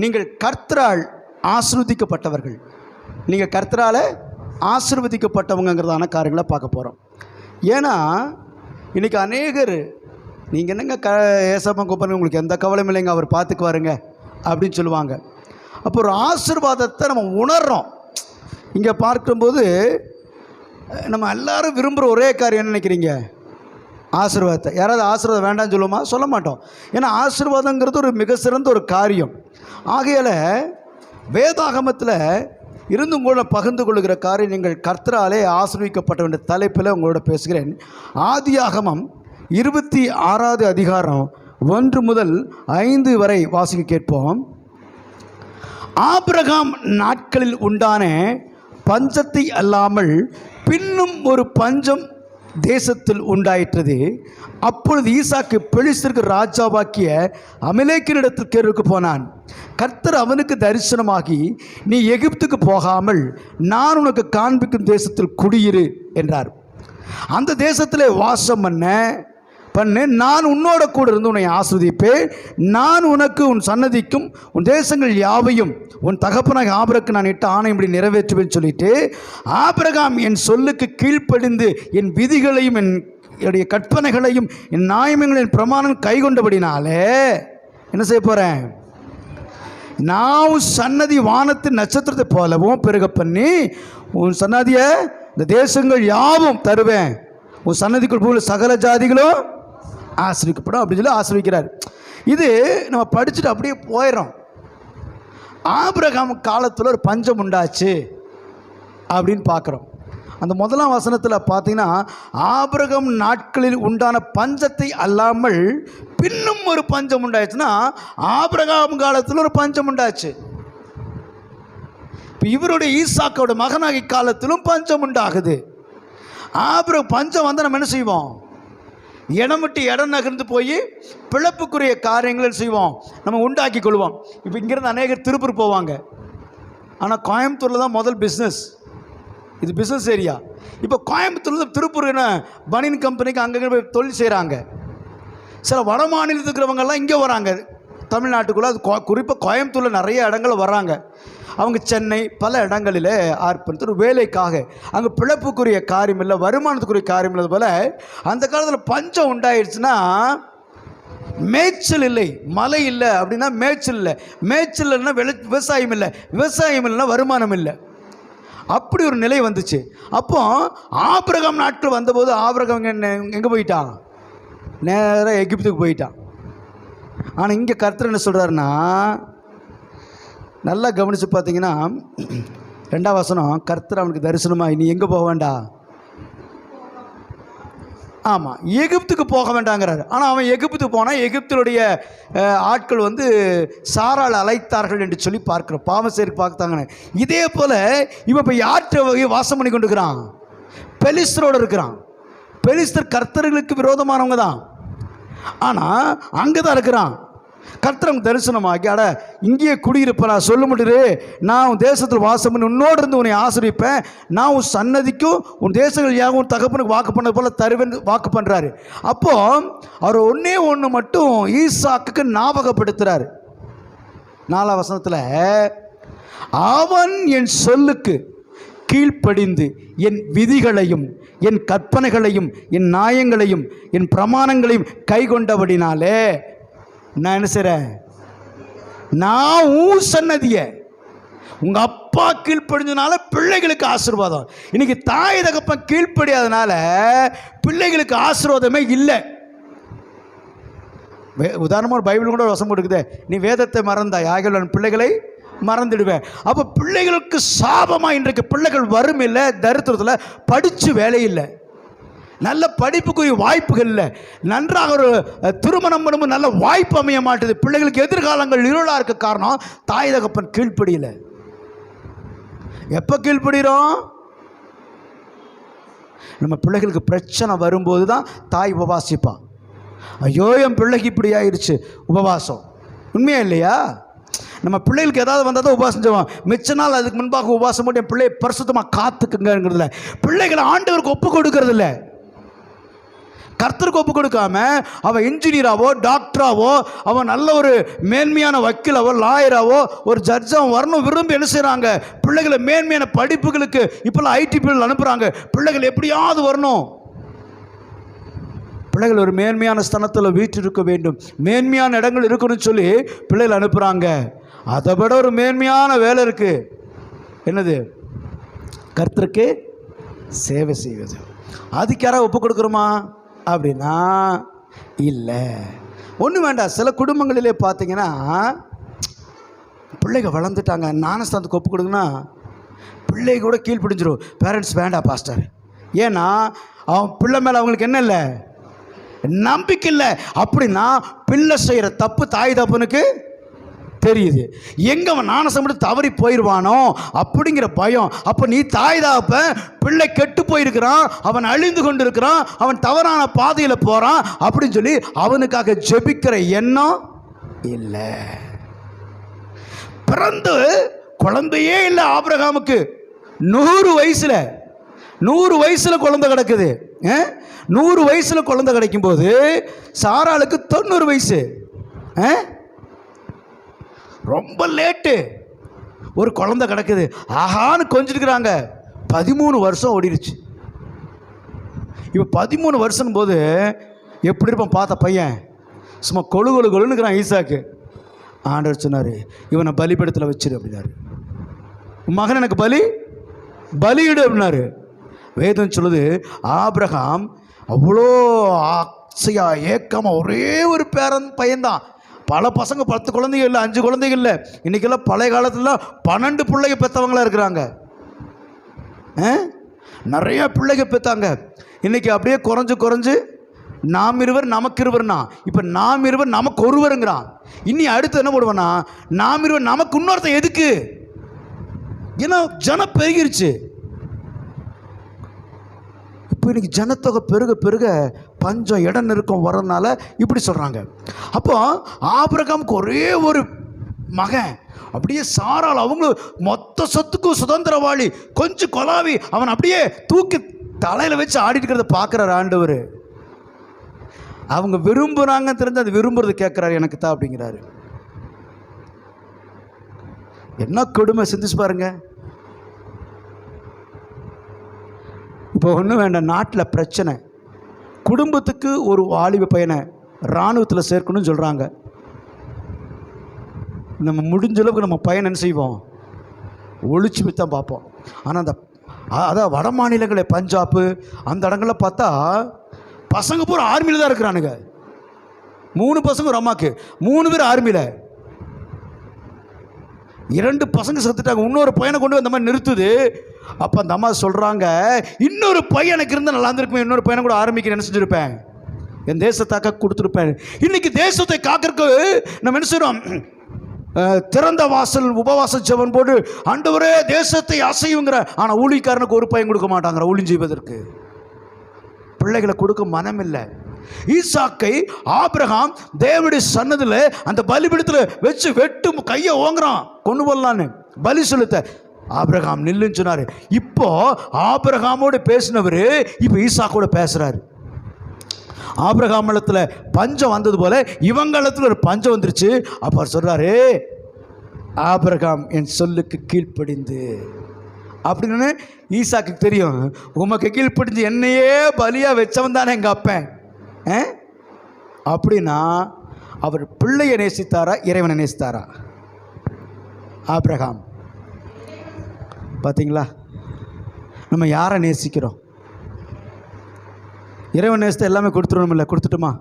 நீங்கள் கர்த்தரால் ஆசீர்வதிக்கப்பட்டவர்கள். நீங்கள் கர்த்தரால் ஆசீர்வதிக்கப்பட்டவங்கிறதான காரியங்களை பார்க்க போகிறோம். ஏன்னா இன்றைக்கி அநேகர் நீங்கள் என்னங்க ஏசப்பா கூப்பிடுங்க, உங்களுக்கு எந்த கவலையும் இல்லைங்க, அவர் பார்த்துக்குவாருங்க அப்படின்னு சொல்லுவாங்க. அப்போ ஒரு ஆசீர்வாதத்தை நம்ம உணர்கிறோம். இங்கே பார்க்கும்போது நம்ம எல்லோரும் விரும்புகிற ஒரே காரியம் என்ன நினைக்கிறீங்க? ஆசீர்வாதத்தை. யாராவது ஆசீர்வாதம் வேண்டாம்னு சொல்லுவோமா? சொல்ல மாட்டோம். ஏன்னா ஆசீர்வாதங்கிறது ஒரு மிக சிறந்த ஒரு காரியம். ஆகையால் வேதாகமத்தில் இருந்தும் கூட பகிர்ந்து கொள்கிற காரியம், நீங்கள் கர்த்தராலே ஆசீர்வதிக்கப்பட்ட வேண்டிய தலைப்பில் உங்களோட பேசுகிறேன். ஆதியாகமம் 26வது அதிகாரம் 1 முதல் 5 வரை வாசிக்க கேட்போம். ஆபிரகாம் நாட்களில் உண்டான பஞ்சத்தை அல்லாமல் பின்னும் ஒரு பஞ்சம் தேசத்தில் உண்டாயிற்றது. அப்பொழுது ஈசாக்கு பெலிஸ்தருக்கு ராஜாவாக்கிய அமலேக்கினிடத்திற்கு போனான். கர்த்தர் அவனுக்கு தரிசனமாகி, நீ எகிப்துக்கு போகாமல் நான் உனக்கு காண்பிக்கும் தேசத்தில் குடியிரு என்றார். அந்த தேசத்திலே வாசம் பண்ணு, நான் உன்னோட கூட இருந்து உன்னை ஆசீர்வதிப்பேன். நான் உனக்கு உன் சன்னதிக்கும் உன் தேசங்கள் யாவையும் உன் தகப்பனாக ஆபிரகாமுக்கு நான் இட்ட ஆணையின்படி நிறைவேற்றுவேன்னு சொல்லிட்டு, ஆபிரகாம் என் சொல்லுக்கு கீழ்ப்படிந்து என் விதிகளையும் என்னுடைய கற்பனைகளையும் என் நியாயங்களையும் பிரமாணம் கைகொண்டபடினாலே என்ன செய்ய போகிறேன்? நான் உன் சன்னதி வானத்தின் நட்சத்திரத்தை போலவும் பெருக பண்ணி உன் சன்னதியை இந்த தேசங்கள் யாவும் தருவேன். உன் சன்னதிக்குள் போல சகல ஜாதிகளும் ஆசீர்வதிக்கப்படும் அப்படின்னு சொல்லி ஆசீர்வதிக்கிறார். இது நம்ம படிச்சுட்டு அப்படியே போயிடும். ஆபிரகாம் காலத்தில் ஒரு பஞ்சம் உண்டாச்சு அப்படின்னு பார்க்குறோம். அந்த முதலாம் வசனத்தில் பார்த்தீங்கன்னா, ஆபிரகாம் நாட்களில் உண்டான பஞ்சத்தை அல்லாமல் பின்னும் ஒரு பஞ்சம் உண்டாச்சுன்னா, ஆபிரகாம் காலத்தில் ஒரு பஞ்சம் உண்டாச்சு. இப்போ இவருடைய ஈசாக்கோட மகனாகி காலத்திலும் பஞ்சம் உண்டாகுது. பஞ்சம் வந்து நம்ம என்ன செய்வோம்? இடம் விட்டு இடம் நகர்ந்து போய் பிழப்புக்குரிய காரியங்களை செய்வோம், நம்ம உண்டாக்கி கொள்வோம். இப்போ இங்கேருந்து அநேகர் திருப்பூர் போவாங்க. ஆனால் கோயம்புத்தூரில் தான் முதல் பிஸ்னஸ். இது பிஸ்னஸ் ஏரியா. இப்போ கோயம்புத்தூரில் திருப்பூர் என்ன பனியன் கம்பெனிக்கு அங்கே போய் தொழில் செய்கிறாங்க. சில வட மாநிலத்துக்கு இருக்கிறவங்கெல்லாம் இங்கே வராங்க தமிழ்நாட்டுக்குள்ளே. அது குறிப்பாக கோயம்புத்தூரில் நிறைய இடங்கள் வர்றாங்க. அவங்க சென்னை பல இடங்களில் ஆர்ப்பணித்து ஒரு வேலைக்காக, அங்கே பிழப்புக்குரிய காரியம் இல்லை, வருமானத்துக்குரிய காரியம் இல்லாத போல் அந்த காலத்தில் பஞ்சம் உண்டாயிடுச்சுன்னா, மேய்ச்சல் இல்லை, மழை இல்லை அப்படின்னா மேய்ச்சல் இல்லை, மேய்ச்சல் இல்லைன்னா விவசாயம் இல்லை, விவசாயம் இல்லைன்னா வருமானம் இல்லை. அப்படி ஒரு நிலை வந்துச்சு. அப்போ ஆபிரகாம் நாட்கள் வந்தபோது ஆபிரகாம் எங்கே போயிட்டான்? நேராக எகிப்துக்கு போயிட்டான். ஆனால் இங்கே கர்த்தர் என்ன சொல்கிறாருன்னா, நல்லா கவனித்து பார்த்தீங்கன்னா 2ஆம் வசனம், கர்த்தர் அவனுக்கு தரிசனமாக, நீ எங்கே போக வேண்டாம்? ஆமாம், எகிப்துக்கு போக வேண்டாங்கிறாரு. ஆனால் அவன் எகிப்துக்கு போனால் எகிப்தினுடைய ஆட்கள் வந்து சாரால் அழைத்தார்கள் என்று சொல்லி பார்க்குறோம். பாவசேரி பார்த்தாங்கன்னு. இதே போல் இவன் இப்போ யார்கிட்ட வாசம் பண்ணி கொண்டு இருக்கிறான்? பெலிஸ்தரோடு இருக்கிறான். பெலிஸ்தர் கர்த்தர்களுக்கு விரோதமானவங்க தான். ஆனால் அங்கே தான் இருக்கிறான். கர்த்தர் தரிசனமாகி, அட இங்கேயே குடியிருப்ப, நான் சொல்ல முடியுது, நான் உன் தேசத்தில் வாசம் பண்ணி உன்னோடு இருந்து உன்னை ஆசீர்வதிப்பேன். நான் உன் சன்னதிக்கும் உன் தேசங்கள் யாவும் தகப்பனுக்கு வாக்கு பண்ணது போல் தருவேன் வாக்கு பண்ணுறாரு. அப்போது அவர் ஒன்று மட்டும் ஈசாக்குக்கு ஞாபகப்படுத்துகிறார். 4ஆம் வசனத்தில், அவன் என் சொல்லுக்கு கீழ்ப்படிந்து என் விதிகளையும் என் கற்பனைகளையும் என் நியாயங்களையும் என் பிரமாணங்களையும் கைகொண்டபடினாலே நான் என்ன செய்கிறேன்? நான் உன் சன்னதியை உங்கள் அப்பா கீழ்ப்படிஞ்சதுனால பிள்ளைகளுக்கு ஆசீர்வாதம். இன்றைக்கி தாய் தகப்பன் கீழ்ப்படியாதனால பிள்ளைகளுக்கு ஆசீர்வாதமே இல்லை. உதாரணமாக ஒரு பைபிள் கூட வசம் கொடுக்குதே, நீ வேதத்தை மறந்தாய் ஆகிய பிள்ளைகளை மறந்துடுவேன். அப்போ பிள்ளைகளுக்கு சாபமாக இன்றைக்கு பிள்ளைகள் வறுமை இல்லை, தரித்திரத்தில், படித்து வேலையில்லை, நல்ல படிப்புக்குரிய வாய்ப்புகள் இல்லை, நன்றாக ஒரு திருமணம் பண்ணும்போது நல்ல வாய்ப்பு அமைய மாட்டுது. பிள்ளைகளுக்கு எதிர்காலங்கள் இருளாக இருக்க காரணம் தாய் தகப்பன் கீழ்ப்படியல. எப்போ கீழ்ப்படுகிறோம்? நம்ம பிள்ளைகளுக்கு பிரச்சனை வரும்போது தான் தாய் உபவாசிப்பான். ஐயோ என் பிள்ளைக்கு இப்படி ஆயிடுச்சு, உபவாசம். உண்மையா இல்லையா? நம்ம பிள்ளைகளுக்கு ஏதாவது வந்தால் தான் உபவாசம் செய்வோம். மிச்ச நாள் அதுக்கு முன்பாக உபவாசம் போட்டு என் பிள்ளையை பரிசுத்தமாக காத்துக்குங்கிறதுல பிள்ளைகளை ஆண்டவருக்கு ஒப்பு கொடுக்கறதில்ல. கர்த்தருக்கு ஒப்பு கொடுக்காம அவன் இன்ஜினியராவோ டாக்டராவோ அவன் நல்ல ஒரு மேன்மையான வக்கீலாவோ லாயராவோ ஒரு ஜட்ஜாவோ வரணும் விரும்பி என்ன செய்கிறாங்க? பிள்ளைகளை மேன்மையான படிப்புகளுக்கு இப்போல்லாம் ஐடி பிள்ளைகள் அனுப்புகிறாங்க. பிள்ளைகள் எப்படியாவது வரணும், பிள்ளைகள் ஒரு மேன்மையான ஸ்தானத்தில் வீற்றிருக்க வேண்டும், மேன்மையான இடங்கள் இருக்கணும்னு சொல்லி பிள்ளைகள் அனுப்புகிறாங்க. அதை விட ஒரு மேன்மையான வேலை இருக்குது. என்னது? கர்த்தருக்கு சேவை செய்வது. அதுக்கு யாராவது ஒப்பு கொடுக்குறோமா அப்படின்னா இல்லை. ஒன்றும் வேண்டாம். சில குடும்பங்களிலே பார்த்தீங்கன்னா பிள்ளைங்க வளர்ந்துட்டாங்க, ஞானஸ்தானத்துக்கு ஒப்பு கொடுங்கன்னா பிள்ளை கூட கீழ்ப்பிடிஞ்சிரும். பேரண்ட்ஸ் வேண்டாம் பாஸ்டர். ஏன்னா அவன் பிள்ளை மேலே அவங்களுக்கு என்ன இல்லை? நம்பிக்கை இல்லை. அப்படின்னா பிள்ளை செய்கிற தப்பு தாய் தப்புனுக்கு தெரியுது. எங்கே அவன் ஞானஸ்தானம் மட்டும் தவறி போயிடுவானோ அப்படிங்கிற பயம். அப்போ நீ தாய் தாப்ப பிள்ளை கெட்டு போயிருக்கிறான், அவன் அழிந்து கொண்டு இருக்கிறான், அவன் தவறான பாதையில் போகிறான் அப்படின்னு சொல்லி அவனுக்காக ஜெபிக்கிற எண்ணம் இல்லை. பிறந்து குழந்தையே இல்லை ஆபிரகாமுக்கு. 100 வயசில் குழந்தை கிடக்குது. 100 வயசில் குழந்தை கிடைக்கும் போது சாராளுக்கு 90 வயசு. ரொம்ப லேட்டு. ஒரு குழந்தை கிடக்குது, ஆஹான்னு கொஞ்சிருக்கிறாங்க. 13 வருஷம் ஓடிடுச்சு. இப்போ 13 வருஷம் போது எப்படி இருப்பான் பார்த்த பையன்? சும்மா கொழுன்னு ஈசாக்கு. ஆண்டவர் சொன்னார், இவனை பலிபீடத்தில் வச்சிரு அப்படின்னாரு. மகன் எனக்கு பலியிடு அப்படின்னாரு. வேதம் சொல்லுது, ஆபிரகாம் அவ்வளோ ஆசையா ஏக்கமாக ஒரே ஒரு பையன்தான். பல பசங்க 10 குழந்தைகள் இல்லை, 5 குழந்தைகள் இல்லை. இன்றைக்கெல்லாம் பழைய காலத்துலலாம் 12 பிள்ளைங்க பெற்றவங்களாம் இருக்கிறாங்க. நிறைய பிள்ளைங்க பெற்றாங்க. இன்றைக்கி அப்படியே குறைஞ்சு நாம் இருவர் நமக்கு இருவர்னா இப்போ நாம் இருவர் நமக்கு ஒருவருங்கிறான். இனி அடுத்து என்ன போடுவானா, நாம் இருவர் நமக்கு இன்னொருத்தன் எதுக்கு? ஏன்னா ஜனம் பெருகிருச்சு. இப்போ இன்றைக்கி ஜனத்தொகை பெருக பஞ்சம் இடம் நெருக்கம் வரதுனால இப்படி சொல்கிறாங்க. அப்போ ஆபிரகாமுக்கு ஒரே ஒரு மகன். அப்படியே சாரால் அவங்க மொத்த சொத்துக்கும் சுதந்திரவாளி. கொஞ்சம் கொலாவி அவன் அப்படியே தூக்கி தலையில் வச்சு ஆடிட்டு இருக்கிறத பார்க்குறாரு ஆண்டவர். அவங்க விரும்புகிறாங்கன்னு தெரிஞ்சு அது விரும்புறது கேட்குறாரு, எனக்கு தான் அப்படிங்கிறாரு. என்ன கொடுமை சிந்திச்சு பாருங்க. இப்போ ஒன்றும் வேண்டாம், நாட்டில் பிரச்சனை. குடும்பத்துக்கு ஒரு வாலிப பையனை இராணுவத்தில் சேர்க்கணும்னு சொல்கிறாங்க. நம்ம முடிஞ்ச அளவுக்கு நம்ம பையனை என்ன செய்வோம்? ஒழிச்சு தான் பார்ப்போம். ஆனால் அதான் வட மாநிலங்களே பஞ்சாப்பு அந்த இடங்களில் பார்த்தா பசங்க பூரா ஆர்மியில் தான் இருக்கிறானுங்க. 3 பசங்க ஒரு அம்மாவுக்கு 3 பேர் ஆர்மியில். 2 பசங்க செத்துட்டாங்க. இன்னொரு பையனை கொண்டு அந்த மாதிரி நிறுத்துது. அப்போ அந்த அம்மா சொல்கிறாங்க, இன்னொரு பையனுக்கு இருந்தால் நல்லா இருந்திருக்குமே, இன்னொரு பையனை கூட ஆரம்பிக்க என்ன செஞ்சுருப்பேன், என் தேசத்தாக்க கொடுத்துருப்பேன். இன்றைக்கி தேசத்தை காக்கிறதுக்கு நம்ம என்ன செய்கிறோம்? திறந்த வாசல் உபவாச ஜெபம் போட்டு ஆண்டவரே தேசத்தை அசையுங்கிற. ஆனால் ஊழியக்காரனுக்கு ஒரு பையன் கொடுக்க மாட்டாங்கிற ஊழியம் செய்வதற்கு. பிள்ளைகளை கொடுக்க மனம் இல்லை. ஈசாக்கை ஆபிரகாம் தேவனுடைய சன்னதில் அந்த பலிபீடத்தில் வச்சு கையை ஓங்குறான், கொண்டு வரலான்னு பலி செலுத்த. ஆபிரகாம் நில்லுன்னு சொன்னார். இப்போ ஆபிரகாமோடு பேசினவர் இப்போ ஈசாக்கோட பேசுகிறாரு. ஆபிரகாமத்தில் பஞ்சம் வந்தது போல இவங்களத்தில் ஒரு பஞ்சம் வந்துருச்சு. அப்போ சொல்கிறாரு, ஆபிரகாம் என் சொல்லுக்கு கீழ்ப்படிந்து அப்படின்னு. ஈசாக்கு தெரியும், உமக்கு கீழ்ப்படிஞ்சு என்னையே பலியாக வச்சவன் தானே எங்கள் அப்பன். அப்படின்னா அவர் பிள்ளையை நேசித்தாரா இறைவனை நேசித்தாரா? ஆபிரகாம். பார்த்தீங்களா, நம்ம யாரை நேசிக்கிறோம்? இறைவன் நேசத்தை எல்லாமே கொடுத்துடணும் இல்லை? கொடுத்துட்டோமா?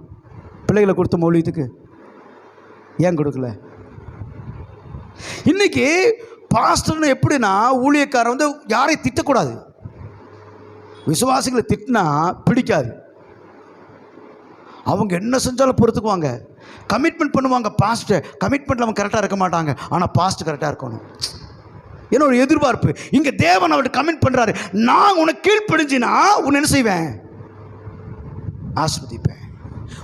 பிள்ளைகளை கொடுத்த மௌலியத்துக்கு ஏன் கொடுக்கல? இன்னைக்கு பாஸ்டர்னு எப்படின்னா, ஊழியக்காரன் வந்து யாரையும் திட்டக்கூடாது. விசுவாசிகளை திட்டினா பிடிக்காது. அவங்க என்ன செஞ்சாலும் பொறுத்துக்குவாங்க, கமிட்மெண்ட் பண்ணுவாங்க. பாஸ்ட்டு கமிட்மெண்ட்டில் அவங்க கரெக்டாக இருக்க மாட்டாங்க. ஆனால் பாஸ்ட் கரெக்டாக இருக்கணும். ஏன்னா ஒரு எதிர்பார்ப்பு. இங்கே தேவன் அவர்கிட்ட கமிட் பண்ணுறாரு, நான் உனக்கு கீழ்ப்படிஞ்சினா உன்னை என்ன செய்வேன்? ஆஸ்வதிப்பேன்.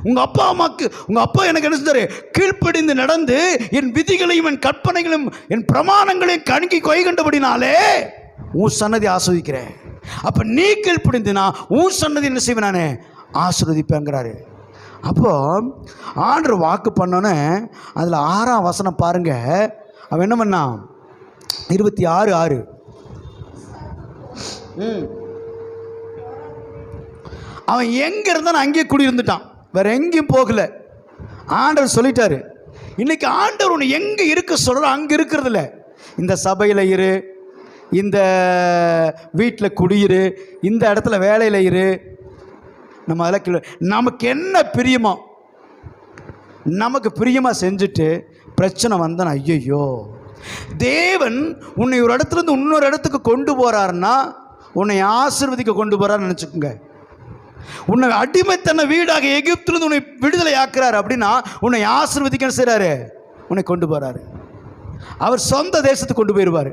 உங்கள் அப்பா அம்மாவுக்கு உங்கள் அப்பா எனக்கு என்ன செஞ்சாரு? கீழ்ப்படிந்து நடந்து என் விதிகளையும் என் கற்பனைகளையும் என் பிரமாணங்களையும் கணக்கி கொய்கண்டபடினாலே உன் சன்னதி ஆஸ்வதிக்கிறேன். அப்போ நீ கீழ்ப்படிந்துனா உன் சன்னதி என்ன செய்வேன்? நான் ஆசீர்வதிப்பேங்கிறாரு. அப்போது ஆண்டவர் வாக்கு பண்ணோன்னே அதில் 6ஆம் வசனம் பாருங்க. அவன் என்ன பண்ணான்? 26:6. அவன் எங்கே இருந்தான் அங்கேயே குடியிருந்துட்டான், வேற எங்கேயும் போகல. ஆண்டவர் சொல்லிட்டாரு, இன்னைக்கு ஆண்டவர் உன்னை எங்கே இருக்க சொல்கிற அங்கே இருக்கிறது இல்லை. இந்த சபையில் இரு, இந்த வீட்டில் குடியிரு, இந்த இடத்துல வேலையில் இரு. நம்ம அதில் நமக்கு என்ன பிரியமோ நமக்கு பிரியமாக செஞ்சுட்டு பிரச்சனை வந்தால் ஐயோ, தேவன் உன்னை ஒரு இடத்துலேருந்து இன்னொரு இடத்துக்கு கொண்டு போகிறாருன்னா உன்னை ஆசீர்வதிக்க கொண்டு போகிறாருன்னு நினச்சிக்கோங்க. உன்னை அடிமைத்தன வீடாக எகிப்திலிருந்து உன்னை விடுதலை ஆக்குறாரு அப்படின்னா உன்னை ஆசீர்வதிக்க செய்கிறாரு, உன்னை கொண்டு போகிறாரு. அவர் சொந்த தேசத்துக்கு கொண்டு போயிடுவார்.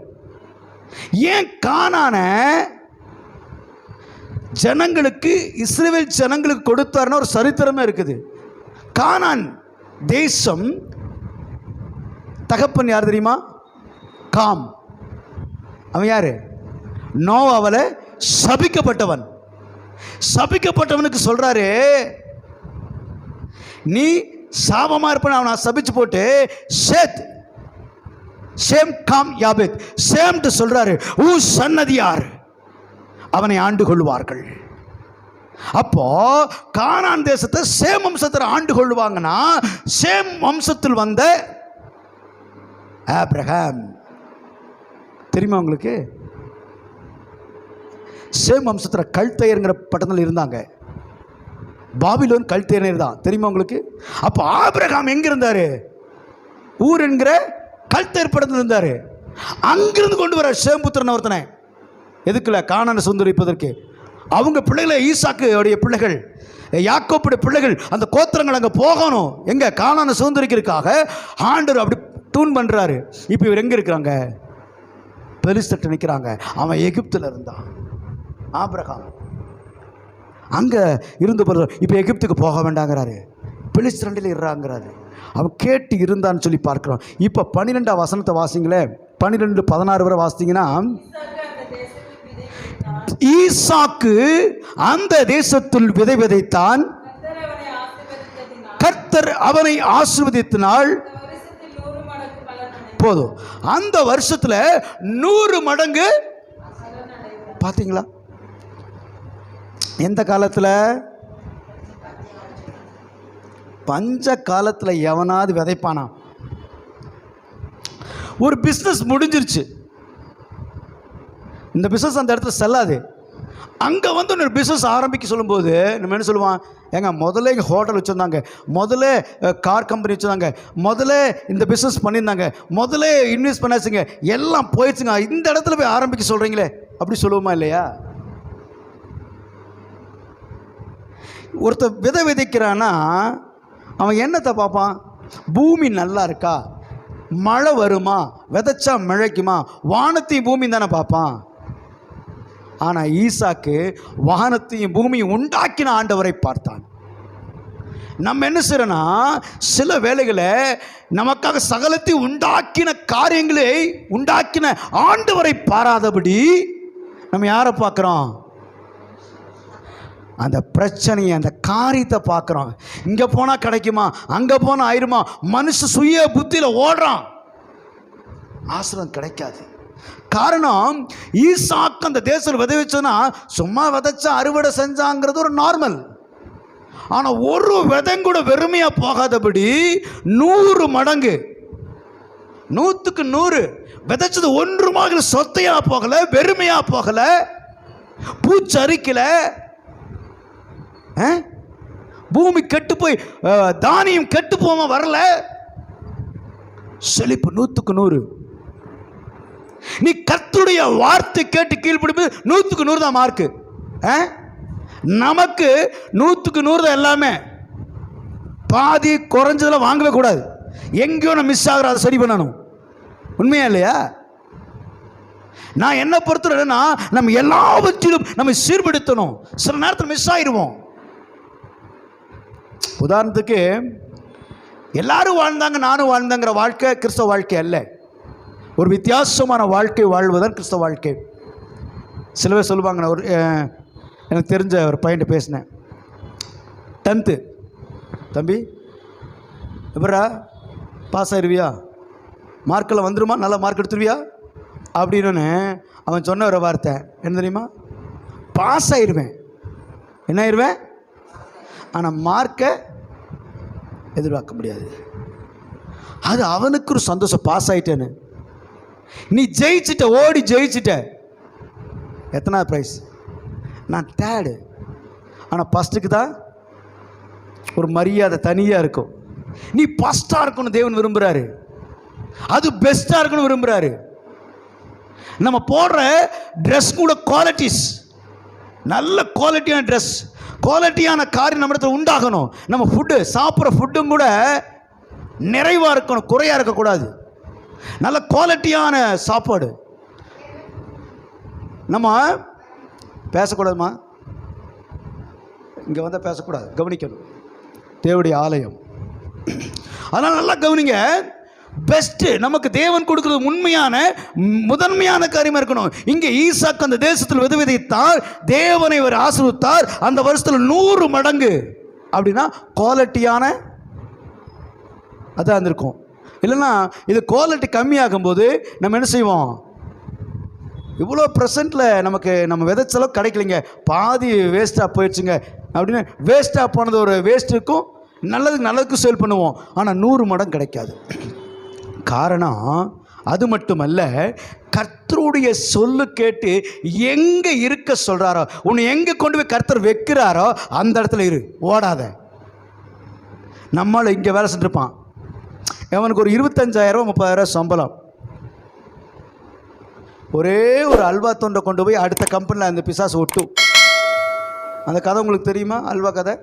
ஏன் கானான ஜனங்களுக்கு, இஸ்ரவேல் ஜனங்களுக்கு கொடுத்தாருன்னு ஒரு சரித்திரமே இருக்குது. கானான் தேசம் தகப்பன் யார் தெரியுமா? காம். அவன் யாரு? நோவாவால சபிக்கப்பட்டவன். சபிக்கப்பட்டவனுக்கு சொல்றாரு, நீ சாபமா இருப்ப. அவனை சபிச்சு போட்டு சேம் காம் யாபேத் சேம் சொல்றாரு, ஊ சன்னதியார் அவனை ஆண்டு கொள்வார்கள். அப்போ கானான் தேசத்தை சேம் வம்சத்தில் ஆண்டு கொள்வாங்கன்னா சேம் வம்சத்தில் வந்த ஆபிரகாம் தெரியுமா உங்களுக்கு? சேம் வம்சத்தில் கல்தையர்ங்கிற பட்டணத்தில் இருந்தாங்க. பாபிலோன் கல்தையர் தான், தெரியுமா உங்களுக்கு? அப்போ ஆபிரகாம் எங்க இருந்தாரு? ஊர் என்கிற கல்தையர் பட்டணத்தில் இருந்தாரு. அங்கிருந்து கொண்டு வர சேம்புத்திரன் ஒருத்தனை எதுக்குல? கானானை சுந்தரிப்பதற்கு. அவங்க பிள்ளைகளை, ஈசாக்கு உடைய பிள்ளைகள், யாக்கோப்புடைய பிள்ளைகள், அந்த கோத்திரங்கள் அங்கே போகணும். எங்க? கானானை சுதந்திரிக்கிறதுக்காக ஆண்டவர் அப்படி டூன் பண்ணுறாரு. இப்போ இவர் எங்கே இருக்கிறாங்க? பெலிஸ்தர்ட்ட நிற்கிறாங்க. அவன் எகிப்தில் இருந்தான். ஆபிரகாம் அங்கே இருந்து போகிற, இப்போ எகிப்துக்கு போக வேண்டாங்கிறாரு, பெலிஸ்தரில் இருறாங்கிறாரு. அவன் கேட்டு இருந்தான்னு சொல்லி பார்க்குறோம். இப்போ 12ஆம் வசனத்தை வாசிங்களே, 12-16 வரை வாசித்தீங்கன்னா, ஈசாக்கு அந்த தேசத்தில் விதை விதைத்தான், கர்த்தர் அவனை ஆசீர்வதித்தினால் போதும், அந்த வருஷத்துல 100 மடங்கு. பாத்தீங்களா? எந்த காலத்துல? பஞ்ச காலத்துல எவனாவது விதைப்பானா? ஒரு பிசினஸ் முடிஞ்சிருச்சு, இந்த பிசினஸ் அந்த இடத்துல செல்லாது. அங்கே வந்து ஒரு பிஸ்னஸ் ஆரம்பிக்க சொல்லும்போது நம்ம என்ன சொல்லுவான்? ஏங்க முதல்ல இங்கே ஹோட்டல் வச்சுருந்தாங்க, முதல்ல கார் கம்பெனி வச்சுருந்தாங்க, முதல்ல இந்த பிஸ்னஸ் பண்ணியிருந்தாங்க, முதல்ல இன்வெஸ்ட் பண்ணாச்சுங்க, எல்லாம் போயிடுச்சுங்க, இந்த இடத்துல போய் ஆரம்பிக்க சொல்கிறீங்களே, அப்படி சொல்லுவோமா இல்லையா? ஒருத்தர் விதை விதைக்கிறான்னா அவன் என்னத்தை பார்ப்பான்? பூமி நல்லா இருக்கா, மழை வருமா, விதைச்சா மழைக்குமா, வானத்தையும் பூமியும் தானே பார்ப்பான். ஆனால் ஈசாக்கு வானத்தையும் பூமியும் உண்டாக்கின ஆண்டவரை பார்த்தான். நம்ம என்ன செய்யறோன்னா, சில வேளைகளை நமக்காக சகலத்தையும் உண்டாக்கின காரியங்களை உண்டாக்கின ஆண்டவரை பாராதபடி நம்ம யாரை பார்க்குறோம்? அந்த பிரச்சனையை, அந்த காரியத்தை பார்க்குறோம். இங்கே போனால் கிடைக்குமா, அங்கே போனால் ஆயிருமா, மனுஷ சுய புத்தியில் ஓடுறான், ஆசீர்வாதம் கிடைக்காது. காரணம், ஈசாக்கு அந்த தேசத்தில் விதை வச்சோன்னா சும்மா விதைச்சா அறுவடை செஞ்சாங்கிறது ஒரு நார்மல். ஆனால் ஒரு விதைங்கூட வெறுமையாக போகாதபடி 100 மடங்கு, 100க்கு 100 விதைச்சது ஒன்றுமாக சொத்தையா போகலை, வெறுமையா போகலை, பூச்சரிக்கல, பூமி கெட்டு போய் தானியம் கெட்டு போகாம வரல, செழிப்பு 100க்கு 100. நீ கர்த்தருடைய வார்த்தை கேட்டு கீழ்ப்படிப்பது 100க்கு 100 தான் மார்க்கு. நமக்கு 100க்கு 100 தான் எல்லாமே. பாதி குறைஞ்சதில் வாங்கவே கூடாது. எங்கேயோ நம்ம மிஸ் ஆகிற, அதை சரி பண்ணணும். உண்மையா இல்லையா? நான் என்ன பொறுத்தவரைன்னா, நம்ம எல்லாவற்றிலும் நம்ம சீர்படுத்தணும். சில நேரத்தில் மிஸ் ஆயிடுவோம். உதாரணத்துக்கு, எல்லாரும் வாழ்ந்தாங்க நானும் வாழ்ந்தாங்கிற வாழ்க்கை கிறிஸ்தவ வாழ்க்கை அல்ல. ஒரு வித்தியாசமான வாழ்க்கை வாழ்வதுதான் கிறிஸ்தவ வாழ்க்கை. சில பேர் சொல்லுவாங்க, நான் ஒரு எனக்கு தெரிஞ்ச ஒரு பையன்ட்டு பேசினேன். 10th தம்பி எப்படா பாஸ் ஆயிடுவியா, மார்க்கில் வந்துருமா, நல்லா மார்க் எடுத்துருவியா அப்படின்னு அவன் சொன்ன ஒரு வார்த்தை என்ன தெரியுமா? பாஸ் ஆயிடுவேன். என்ன ஆயிடுவேன்? ஆனால் மார்க்கை எதிர்பார்க்க முடியாது. அது அவனுக்கு ஒரு சந்தோஷம், பாஸ் ஆகிட்டேன்னு. நீ ஜெயிச்சிட்ட, ஓடி ஜெயிச்சிட்ட. எத்தனாவது ப்ரைஸ்? நான் தேர்டு. ஆனால் ஃபஸ்ட்டுக்கு தான் ஒரு மரியாதை தனியாக இருக்கும். நீ ஃபஸ்ட்டாக இருக்கணும் தேவன் விரும்புகிறாரு, அது பெஸ்ட்டாக இருக்கணும் விரும்புகிறாரு. நம்ம போடுற ட்ரெஸ் கூட குவாலிட்டிஸ், நல்ல குவாலிட்டியான ட்ரெஸ், குவாலிட்டியான காரியம் நம்ம இடத்துல உண்டாகணும். நம்ம ஃபுட்டு சாப்பிட்ற ஃபுட்டும் கூட நிறைவாக இருக்கணும், குறையாக இருக்கக்கூடாது. நல்ல குவாலிட்டியான சாப்பாடு. நம்ம பேசக்கூடாதுமா, இங்கே வந்தால் பேசக்கூடாது, கவனிக்கணும். தேவனுடைய ஆலயம். அதனால் நல்லா கவனிங்க. பெஸ்ட்டு நமக்கு தேவன் கொடுக்குறது உண்மையான முதன்மையான காரியமாக இருக்கணும். இங்கே ஈசாக்கு அந்த தேசத்தில் விதைத்தார், தேவனை அவர் ஆசீர்வதித்தார். அந்த வருஷத்தில் 100 மடங்கு அப்படின்னா குவாலிட்டியான அதான் இருந்திருக்கும். இல்லைன்னா இது குவாலிட்டி கம்மியாகும்போது நம்ம என்ன செய்வோம்? இவ்வளோ ப்ரெசண்ட்டில் நமக்கு நம்ம விதைச்சளவு கிடைக்கலைங்க, பாதி வேஸ்ட்டாக போயிடுச்சுங்க அப்படின்னு வேஸ்ட்டாக போனது ஒரு வேஸ்ட்டுக்கும் நல்லதுக்கு சேல் பண்ணுவோம். ஆனால் 100 மடங்கு கிடைக்காது. காரணம் அது மட்டுமல்ல, கர்த்தருடைய சொல்லு கேட்டு எங்கே இருக்க சொல்கிறாரோ, உன்னை எங்கே கொண்டு போய் கர்த்தர் வைக்கிறாரோ அந்த இடத்துல இரு, ஓடாத. நம்மளால் இங்கே வேலை செஞ்சுருப்பான், அவனுக்கு ஒரு 25,000 30,000 சம்பளம். ஒரே ஒரு அல்வா தொண்டை கொண்டு போய் அடுத்த கம்பெனியில் அந்த பிசாசு ஒட்டும். அந்த கதை உங்களுக்கு தெரியுமா? அல்வா கதை.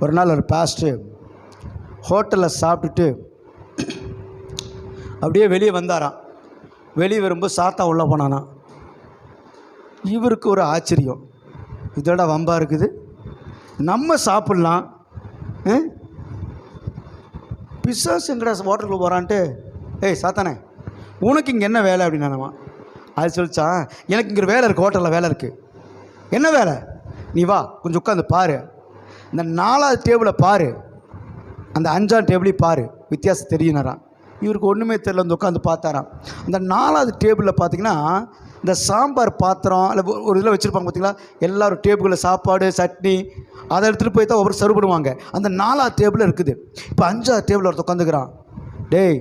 ஒரு நாள் ஒரு பாஸ்டர் ஹோட்டலில் சாப்பிட்டுட்டு அப்படியே வெளியே வந்தாராம். வெளியே வரும்போது சாத்தா உள்ளே போனானா. இவருக்கு ஒரு ஆச்சரியம், இதோட வம்பா இருக்குது, நம்ம சாப்பிட்லாம், பிசாசு எங்கடா ஹோட்டலுக்கு போகிறான்ட்டு, ஏய் சாத்தானே உனக்கு இங்கே என்ன வேலை அப்படின்னானவா. அது சொல்லிச்சான், எனக்கு இங்கே வேலை இருக்குது, ஹோட்டலில் வேலை இருக்குது. என்ன வேலை? நீ வா கொஞ்சம் உட்காந்து பாரு, இந்த 4வது டேபிளை பாரு, அந்த 5ஆம் டேபிளையும் பாரு, வித்தியாசம் தெரியுனாரான். இவருக்கு ஒன்றுமே தெரியல, வந்து உட்காந்து பார்த்தாராம். அந்த 4வது டேபிளில் பார்த்தீங்கன்னா இந்த சாம்பார் பாத்திரம் இல்லை ஒரு இதில் வச்சுருப்பாங்க பார்த்தீங்களா, எல்லோரும் டேபிளில் சாப்பாடு சட்னி அதை எடுத்துகிட்டு போய் தான் ஒவ்வொரு சர்வ் பண்ணுவாங்க. அந்த 4வது டேபிளில் இருக்குது. இப்போ 5வது டேபிள் ஒருத்தர் உட்காந்துக்கிறான். டேய்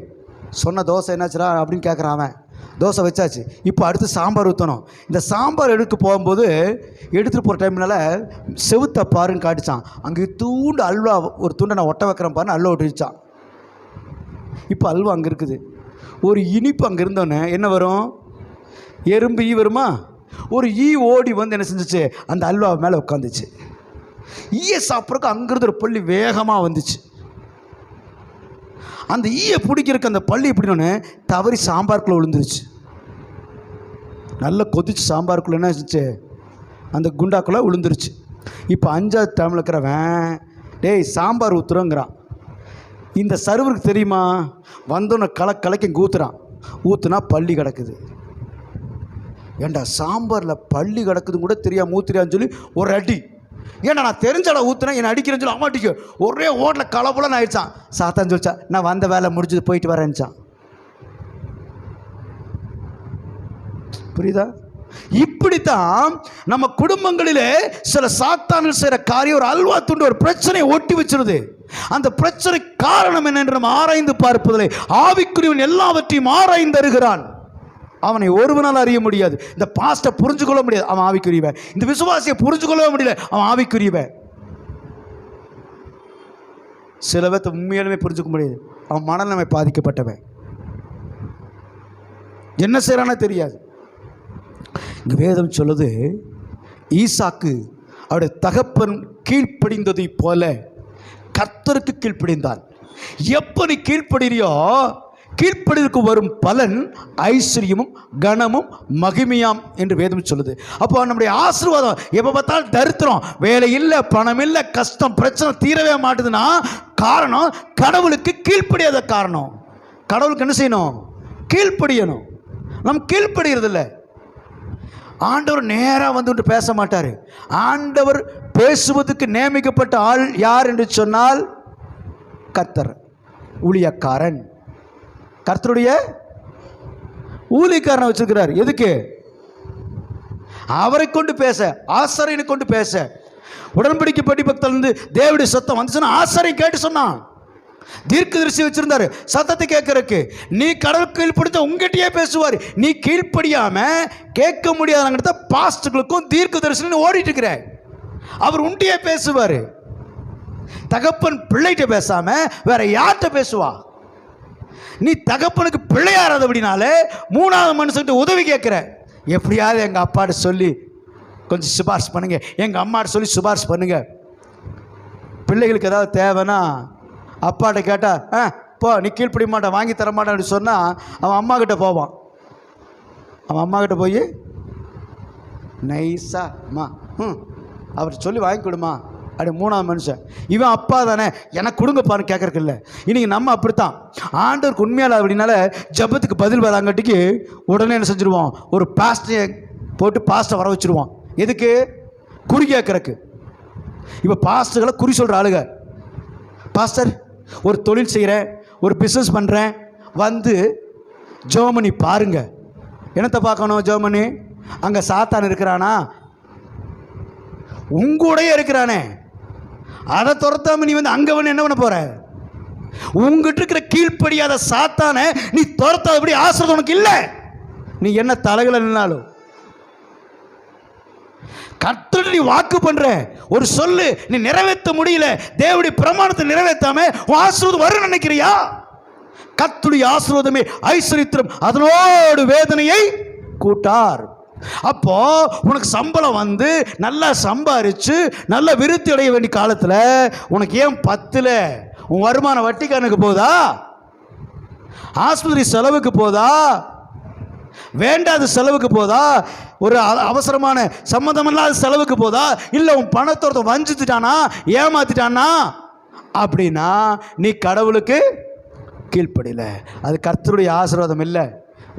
சொன்ன தோசை என்னாச்சுரா அப்படின்னு கேட்குறான் அவன். தோசை வச்சாச்சு, இப்போ அடுத்து சாம்பார் ஊற்றணும். இந்த சாம்பார் எடுக்க போகும்போது எடுத்துகிட்டு போகிற டைம்னால செவுத்த பாருன்னு காட்டிச்சான். அங்கே தூண்டு அல்வா ஒரு துண்டை நான் ஒட்ட வைக்கிறேன் பாருன்னு அல்வா ஒட்டிச்சான். இப்போ அல்வா அங்கே இருக்குது. ஒரு இனிப்பு அங்கே இருந்தோன்னே என்ன வரும்? எறும்பு ஈ வருமா? ஒரு ஈ ஓடி வந்து என்ன செஞ்சிச்சு, அந்த அல்வா மேலே உட்காந்துச்சு. ஈயை சாப்பிட்றதுக்கு அங்கேருந்து ஒரு பள்ளி வேகமாக வந்துச்சு. அந்த ஈயை பிடிக்கிறதுக்கு அந்த பள்ளி எப்படின்னு தவறி சாம்பாருக்குள்ளே விழுந்துருச்சு. நல்லா கொதிச்சு சாம்பாருக்குள்ளே என்ன ஆச்சு, அந்த குண்டாக்குள்ளே விழுந்துருச்சு. இப்போ 5வது டைமில் இருக்கிறவன் டேய் சாம்பார் ஊற்றுறோங்கிறான். இந்த சர்வருக்கு தெரியுமா, வந்தோன்னு கலக்கி ஊற்றுறான். ஊற்றுனா பள்ளி கிடக்குது. ஏண்டா சாம்பாரில் பள்ளி கிடக்குதுன்னு கூட தெரியாமல் ஊற்றுறியான்னு சொல்லி ஒரு அடி. ஏன்னா நான் தெரிஞ்சால ஊற்றுனேன், என்னை அடிக்கிறேன்னு சொல்லி அவன் அடிக்க ஒரே ஓட்டில் கலப்புலன்னு ஆயிடுச்சான். சாத்தான் சொல்லிச்சா, நான் வந்த வேலை முடிஞ்சது போயிட்டு வரேன்னுச்சான். புரியுதா? இப்படித்தான் நம்ம குடும்பங்களிலே சில சாத்தான்கள் செய்கிற காரியம், ஒரு அல்வா துண்டு ஒரு பிரச்சனையை ஒட்டி வச்சிருது. அந்த பிரச்சனை காரணம் என்ன என்று நம்ம ஆராய்ந்து பார்ப்பதில்லை. ஆவிக்குரியவன் எல்லாவற்றையும் ஆராய்ந்து வருகிறான். அவனை ஒருவனால் அறிய முடியாது. இந்த பாஸ்ட்டை புரிஞ்சுக்கொள்ள முடியாது, அவன் ஆவிக்குரியவன். இந்த விசுவாசியை புரிஞ்சுக்கொள்ளவே முடியல, அவன் ஆவிக்குரியவன். சில பேர்த்த உண்மையாலுமே புரிஞ்சுக்க முடியாது, அவன் மனநிலைமை பாதிக்கப்பட்டவன். என்ன செய்யறானே தெரியாது. இங்கே வேதம் சொல்லுது, ஈசாக்கு அவருடைய தகப்பன் கீழ்ப்படிந்ததை போல கர்த்தருக்கு கீழ்ப்படிந்தான். எப்போ நீ கீழ்ப்படுறியோ கீழ்ப்படிதற்கு வரும் பலன் ஐஸ்வர்யமும் கனமும் மகிமையாம் என்று வேதம் சொல்லுது. அப்போ நம்முடைய ஆசீர்வாதம் எப்போ பார்த்தாலும் தரித்திரம், வேலை இல்லை, பணம் இல்லை, கஷ்டம், பிரச்சனை தீரவே மாட்டுதுன்னா காரணம் கடவுளுக்கு கீழ்ப்படியாத காரணம். கடவுளுக்கு என்ன செய்யணும்? கீழ்ப்படியணும். நம்ம கீழ்ப்படுகிறது இல்லை. ஆண்டவர் நேராக வந்து பேச மாட்டார். ஆண்டவர் பேசுவதற்கு நியமிக்கப்பட்ட ஆள் யார் என்று சொன்னால் கர்த்தர், ஊழியக்காரன். கர்த்தருடைய ஊழியக்காரனை வச்சிருக்கிறார். எதுக்கு? அவரை கொண்டு பேச, ஆசாரியனை கொண்டு பேச. உடன்படிக்கை படிப்பத்திலிருந்து தேவனுடைய சத்தம் வந்துச்சுன்னா ஆசாரியன் கேட்டு சொன்னான். தீர்க்கதரிசி வச்சிருந்தாரு சத்தத்தை கேட்கறதுக்கு. நீ கடவுள் கீழ்ப்படுத்த உங்ககிட்டயே பேசுவார். நீ கீழ்ப்படியாம கேட்க முடியாத பாஸ்டர்களுக்கும் தீர்க்கதரிசி ஓடிட்டு இருக்கிற. அவர் உண்டியே பேசுவார். தகப்பன் பிள்ளைகிட்ட பேசாம வேற யார்கிட்ட பேசுவா? நீ தகப்பனுக்கு பிள்ளையாராத அப்படின்னாலே மூணாவது மனுஷன்கிட்ட உதவி கேட்குற. எப்படியாவது எங்கள் அப்பாட்ட சொல்லி கொஞ்சம் சிபாரிசு பண்ணுங்க, எங்கள் அம்மாட்ட சொல்லி சிபாரிசு பண்ணுங்க. பிள்ளைகளுக்கு ஏதாவது தேவைன்னா அப்பாட்ட கேட்டால் போ நீ கீழ்ப்படிய மாட்டான், வாங்கி தர மாட்டான் அப்படி சொன்னால் அவன் அம்மா கிட்ட போவான். அவன் அம்மா கிட்ட போய் நைஸா அம்மா அவர் சொல்லி வாங்கி கொடுமா அப்படி மூணாவது மனுஷன். இவன் அப்பா தானே எனக்கு கொடுங்கப்பான்னு கேட்கறக்கு இல்லை. இன்றைக்கி நம்ம அப்படித்தான். ஆண்டவருக்கு உண்மையால் அப்படின்னால ஜபத்துக்கு பதில் வராங்கட்டிக்கு உடனே என்ன செஞ்சுருவோம், ஒரு பாஸ்டரை போட்டு பாஸ்டரை வர வச்சுருவோம். எதுக்கு? குறி கேட்கறக்கு. இப்போ பாஸ்டர்களை குறி சொல்கிற ஆளுங்க. பாஸ்டர் ஒரு தொழில் செய்கிறேன், ஒரு பிஸ்னஸ் பண்ணுறேன், வந்து ஜெர்மனி பாருங்க. என்னத்தை பார்க்கணும்? ஜெர்மனி அங்கே சாத்தான் இருக்கிறானா? உங்கூடையே இருக்கிறானே, அதை துரத்தாம நீ வந்து அங்கே வந்து என்ன பண்ண போற? உங்ககிட்ட இருக்கிற கீழ்ப்படியாத சாத்தானை நீ துரத்தாதபடி ஆசிரியர் உனக்கு இல்லை. நீ என்ன தலைகளை நின்னாலும் கர்த்தர் நீ வாக்கு பண்ற ஒரு சொல்லு நீ நிறைவேற்ற முடியல, தேவனுடைய பிரமாணத்தை நிறைவேற்றாம உன் ஆசீர்வாதம் வரும் நினைக்கிறியா? கர்த்தருடைய ஆசீர்வாதமே ஐஸ்வரியத்திலும் அதனோடு வேதனையை கூட்டார். அப்போ உனக்கு சம்பளம் வந்து நல்லா சம்பாரிச்சு நல்ல விருத்தி அடைய வேண்டிய காலத்தில் உனக்கு ஏன் 10ல் உன் வருமானம் வட்டிக்காரனுக்கு போதா? ஆஸ்பத்திரி செலவுக்கு போதா? வேண்டாத செலவுக்கு போதா? ஒரு அவசரமான சம்மந்தமில்லாத செலவுக்கு போதா? இல்லை உன் பணத்தோட வஞ்சித்துட்டானா, ஏமாத்திட்டானா அப்படின்னா நீ கடவுளுக்கு கீழ்ப்படியல. அது கர்த்தருடைய ஆசீர்வாதம் இல்லை.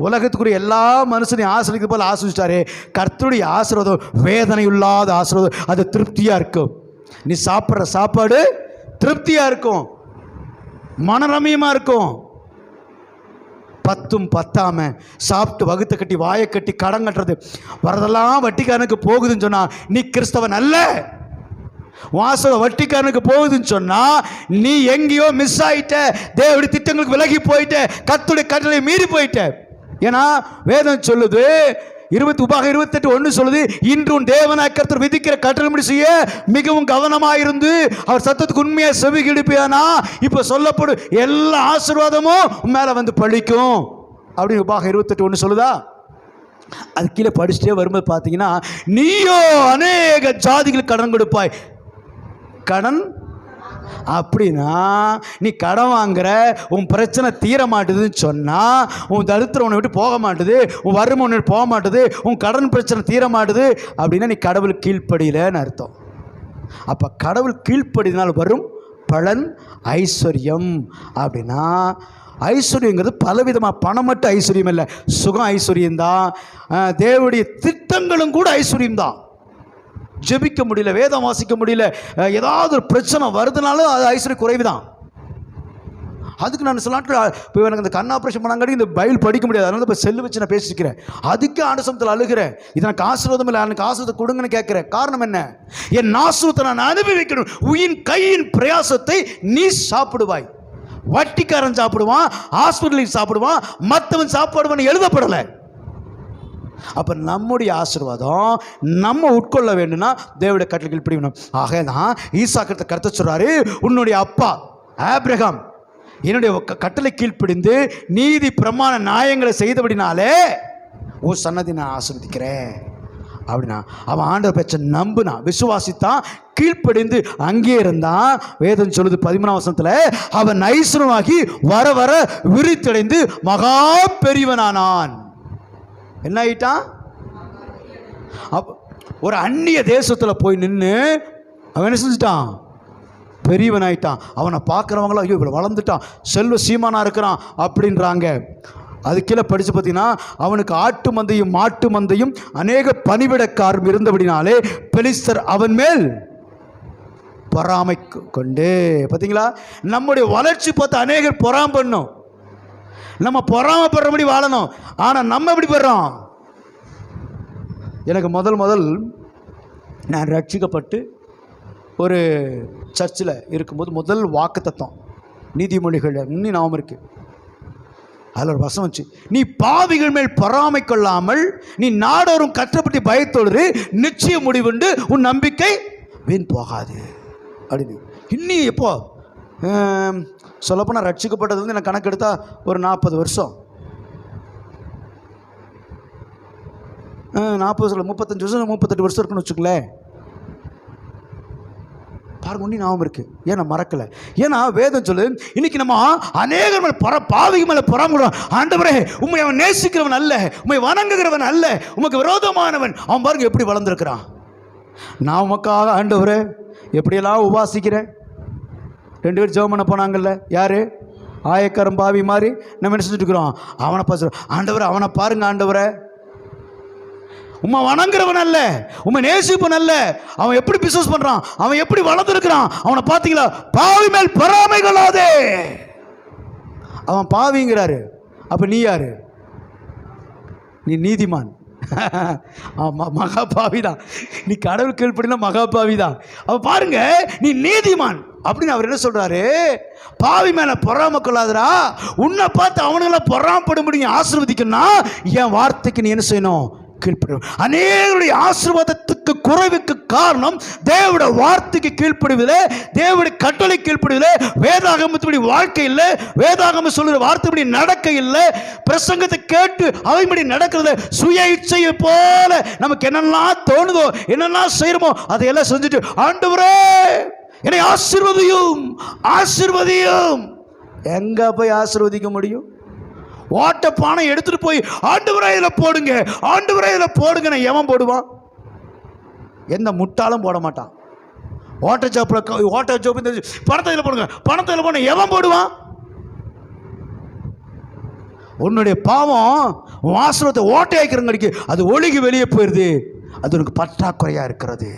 உலகத்துக்குரிய எல்லா மனுஷனையும் ஆசிரியருக்கு போல ஆசிரிச்சிட்டாரு. கர்த்தருடைய ஆசீர்வாதம் வேதனை இல்லாத ஆசீர்வாதம். அது திருப்தியாக இருக்கும். நீ சாப்பிட்ற சாப்பாடு திருப்தியாக இருக்கும், மனரமியமாக இருக்கும். 10ம் பத்தாம சாப்பிட்டு வகுத்தை கட்டி வாயை கட்டி கடன் கட்டுறது வரதெல்லாம் வட்டிக்காரனுக்கு போகுதுன்னு சொன்னா நீ கிறிஸ்தவன் அல்ல. வாசல வட்டிக்காரனுக்கு போகுதுன்னு சொன்னா நீ எங்கேயோ மிஸ் ஆயிட்ட, தேவனுடைய திட்டங்களுக்கு விலகி போயிட்ட, கர்த்தருடைய கட்டளை மீறி போயிட்ட. ஏன்னா வேதம் சொல்லுது 28:1 சொல்லுது, இன்றும் தேவனாய் கர்த்தர் விதிக்கிற கட்டளை செய்ய மிகவும் கவனமாயிருந்து அவர் சத்தத்துக்கு உண்மையா செவி கிழிப்பியானா இப்ப சொல்லப்படும் எல்லா ஆசீர்வாதமும் மேல வந்து பழிக்கும் அப்படின்னு உபாகம் 28:1 சொல்லுதா? அது கீழே படிச்சுட்டே வரும்போது பார்த்தீங்கன்னா, நீயோ அநேக ஜாதிகளுக்கு கடன் கொடுப்பாய். கடன் அப்படின்னா நீ கடன் வாங்குற, உன் பிரச்சனை தீர மாட்டுதுன்னு சொன்னால், உன் தரித்திரம் உன்னை விட்டு போக மாட்டுது, உன் வறுமை உன்னை விட்டு போக மாட்டுது, உன் கடன் பிரச்சனை தீர மாட்டுது அப்படின்னா நீ கடவுள் கீழ்ப்படியலன்னு அர்த்தம். அப்போ கடவுள் கீழ்ப்படினால் வரும் பலன் ஐஸ்வர்யம். அப்படின்னா ஐஸ்வர்யங்கிறது பலவிதமாக, பணம் மட்டும் ஐஸ்வர்யம் இல்லை, சுகம் ஐஸ்வர்யம்தான், தேவனுடைய திட்டங்களும் கூட ஐஸ்வர்யம்தான். ஜெபிக்க முடியல, வேதம் வாசிக்க முடியல, ஏதாவது ஒரு பிரச்சனை வருதுனாலும் அது ஐஸ்வர்ய குறைவு தான். அதுக்கு நான் சில நாட்கள் இப்போ எனக்கு இந்த கண் ஆப்ரேஷன் பண்ணாங்காட்டி இந்த பைபிள் படிக்க முடியாது, அதனால இப்போ செல்லு வச்சு நான் பேசிக்கிறேன். அதுக்கு ஆண்டசமத்தில் அழுகிறேன், இது எனக்கு ஆசீர்வாதம் இல்லை, எனக்கு ஆசீர்வாதத்தை கொடுங்கன்னு கேட்குறேன். காரணம் என்ன? என் ஆசீர்வாதத்தை நான் அனுபவிக்கணும். உயின் கையின் பிரயாசத்தை நீ சாப்பிடுவாய். வட்டிக்காரன் சாப்பிடுவான், ஹாஸ்பிட்டலில் சாப்பிடுவான், மற்றவன் சாப்பிடுவான்னு எழுதப்படலை. அப்போ நம்முடைய ஆசீர்வாதம் நம்ம உட்கொள்ள வேண்டும்னா தேவனுடைய கட்டளைகள் இப்படி வேணும். ஆக தான் ஈசாக்கு கருத்தை சொல்றாரு, உன்னுடைய அப்பா ஆபிரகாம் என்னுடைய கட்டளை கீழ்ப்பிடிந்து நீதி பிரமாண நியாயங்களை செய்தபடினாலே உன் சன்னதி நான் ஆசீர்வதிக்கிறேன் அப்படின்னா அவன் ஆண்டவர் பேச்ச நம்புனா, விசுவாசித்தான், கீழ்ப்படிந்து அங்கே இருந்தான். வேதம் சொல்லுது 13ஆம் வசனத்தில், அவன் ஐஸ்வரமாகி வர வர விரித்தடைந்து மகா பெரியவனானான். என்ன ஆயிட்டான்? ஒரு அந்நிய தேசத்தில் போய் நின்று அவன் என்ன செஞ்சுட்டான்? பெரியவன் ஆயிட்டான். அவனை பார்க்குறவங்களாம் ஐயோ இவ்வளோ வளர்ந்துட்டான், செல்வ சீமானா இருக்கிறான் அப்படின்றாங்க. அது கீழே படித்து பார்த்தீங்கன்னா, அவனுக்கு ஆட்டு மந்தையும் மாட்டு மந்தையும் அநேக பணிவிடக்காரும் இருந்தபடினாலே பெலிஸ்தர் அவன் மேல் பொறாமை கொண்டு. பார்த்தீங்களா, நம்முடைய வளர்ச்சி பார்த்து அநேகர் பொறாமை பண்ணும். நம்ம பொறாமப்படுறபடி வாழணும். ஆனால் நம்ம எப்படி படுறோம்? எனக்கு முதல் நான் ரட்சிக்கப்பட்டு ஒரு சர்ச்சில் இருக்கும்போது முதல் வாக்கு தத்துவம் நீதிமொழிகள் இன்னும் ஞாபகம் இருக்கு. அதில் ஒரு வசனம் வச்சு, நீ பாவிகள் மேல் பொறாமை கொள்ளாமல் நீ நாடோறும் கற்றப்பட்டு பயத்தோடு நிச்சய முடிவுண்டு உன் நம்பிக்கை வீண் போகாது அப்படின்னு. இன்னும் எப்போ சொல்லப்போனால் ரட்சிக்கப்பட்டது வந்து எனக்கு கணக்கெடுத்தா ஒரு 40 வருஷம், 40 35 வருஷம் 38 வருஷம் இருக்குன்னு வச்சுக்கலேன். பாருங்க, ஒன்றும் ஞாபகம் இருக்குது. ஏன்னா மறக்கலை. ஏன்னா வேதம் சொல்லு, இன்னைக்கு நம்ம அநேகர் மேலே பாவிக்கு மேலே பொறாமப்படுறோம். ஆண்டவரே, உண்மை அவன் நேசிக்கிறவன் அல்ல, உண்மை வணங்குகிறவன் அல்ல, உமக்கு விரோதமானவன். அவன் பாருங்க எப்படி வளர்ந்துருக்கிறான். நான் உமக்காக ஆண்டவரே எப்படியெல்லாம் உபாசிக்கிறேன். 2 பேர் ஜெபம் பண்ண போனாங்கல்ல, யார்? ஆயக்காரன் பாவி மாதிரி நம்ம என்ன செஞ்சுட்டு இருக்கிறோம்? அவனை பார்த்து, ஆண்டவரை அவனை பாருங்க ஆண்டவரை, உம்மை வணங்குறவன் அல்ல, உம்மை நேசிப்பவன் அல்ல, அவன் எப்படி பிசினஸ் பண்றான், அவன் எப்படி வளர்ந்துருக்கிறான், அவனை பார்த்தீங்களா? பாவி மேல் பொறாமை கொள்ளாதே. அவன் பாவிங்கிறாரு, அப்ப நீ யாரு? நீ நீதிமான். மகா பாவிதான். நீ கடவுள் கீழ்ப்படினா மகா பாவிதான். அவ பாருங்க, நீ நீதிமான் அப்படின்னு அவர் என்ன சொல்றாரு? பாவி மேல பொறாம கொள்ளாதரா, உன்னை பார்த்து அவனுங்களை பொறாமப்படும்படி ஆசீர்வதிக்கணும். என் வார்த்தைக்கு நீ என்ன செய்யணும்? கீழ்ப்படியும். அநேகருடைய ஆசீர்வாதத்துக்கு குறைவுக்கு காரணம் தேவனுடைய வார்த்தைக்கு கீழ்ப்படிவதில்லை, தேவனுடைய கட்டளை கீழ்ப்படிவதில்லை, வேதாகமத்தினுடைய வாழ்க்கை இல்லை, வேதாகமம் சொல்லுற வார்த்தைப்படி நடக்க இல்லை, பிரசங்கத்தை கேட்டு அவைப்படி நடக்கிறது சுய இச்சையை போல நமக்கு என்னெல்லாம் தோணுதோ என்னெல்லாம் செய்யறோமோ அதையெல்லாம் செஞ்சுட்டு, ஆண்டவரே என்னை ஆசீர்வதியும் ஆசீர்வதியும். எங்க போய் ஆசீர்வதிக்க முடியும்? ஓட்ட பானை எடுத்துட்டு போய் ஆண்டவரே இதில் போடுங்க, ஆண்டவரே இதில் போடுங்க. எவன் போடுவான்? எந்த முட்டாளும் போட மாட்டான். ஓட்ட ஜாப்பில் பணத்தை இதில் போடுங்க, பணத்தை இதில் போடுங்க, எவன் போடுவான்? உன்னுடைய பாவம் உன் ஆசீர்வாதத்தை ஓட்டையாக்கிறங்கிறதுக்கு அது ஒழுகி வெளியே போயிடுது. அது உனக்கு பற்றாக்குறையா இருக்கிறது.